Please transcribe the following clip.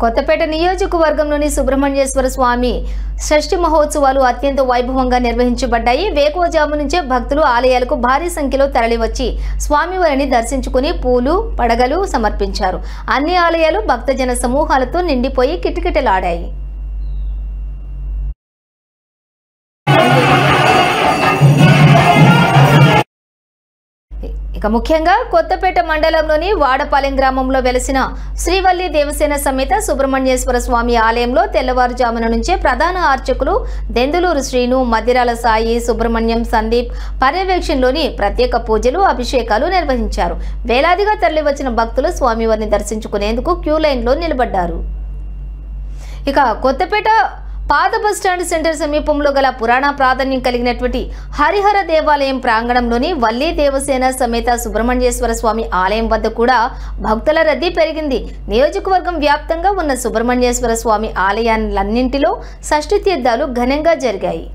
కొత్తపేట నియోజకవర్గంలోని సుబ్రహ్మణ్యేశ్వర స్వామి షష్ఠి మహోత్సవాలు అత్యంత వైభవంగా నిర్వహించబడ్డాయి. వేకువజాము నుంచే భక్తులు ఆలయాలకు భారీ సంఖ్యలో తరలివచ్చి స్వామివారిని దర్శించుకుని పూలు, పడగలు సమర్పించారు. అన్ని ఆలయాలు భక్తజన సమూహాలతో నిండిపోయి కిటకిటలాడాయి. ఇక ముఖ్యంగా కొత్తపేట మండలంలోని వాడపాలెం గ్రామంలో వెలసిన శ్రీవల్లి దేవసేన సమేత సుబ్రహ్మణ్యేశ్వర స్వామి ఆలయంలో తెల్లవారుజామున నుంచే ప్రధాన అర్చకులు దెందులూరు శ్రీను, మద్దిరాల సాయి, సుబ్రహ్మణ్యం, సందీప్ పర్యవేక్షణలోని ప్రత్యేక పూజలు, అభిషేకాలు నిర్వహించారు. వేలాదిగా తరలివచ్చిన భక్తులు స్వామివారిని దర్శించుకునేందుకు క్యూ లైన్లో నిలబడ్డారు. ఇక కొత్తపేట పాత బస్టాండ్ సెంటర్ సమీపంలో గల పురాణ ప్రాధాన్యం కలిగినటువంటి హరిహర దేవాలయం ప్రాంగణంలోని వల్లి దేవసేన సమేత సుబ్రహ్మణ్యేశ్వర స్వామి ఆలయం వద్ద కూడా భక్తుల రద్దీ పెరిగింది. నియోజకవర్గం వ్యాప్తంగా ఉన్న సుబ్రహ్మణ్యేశ్వర స్వామి ఆలయాలన్నింటిలో షష్ఠి తీర్థాలు ఘనంగా జరిగాయి.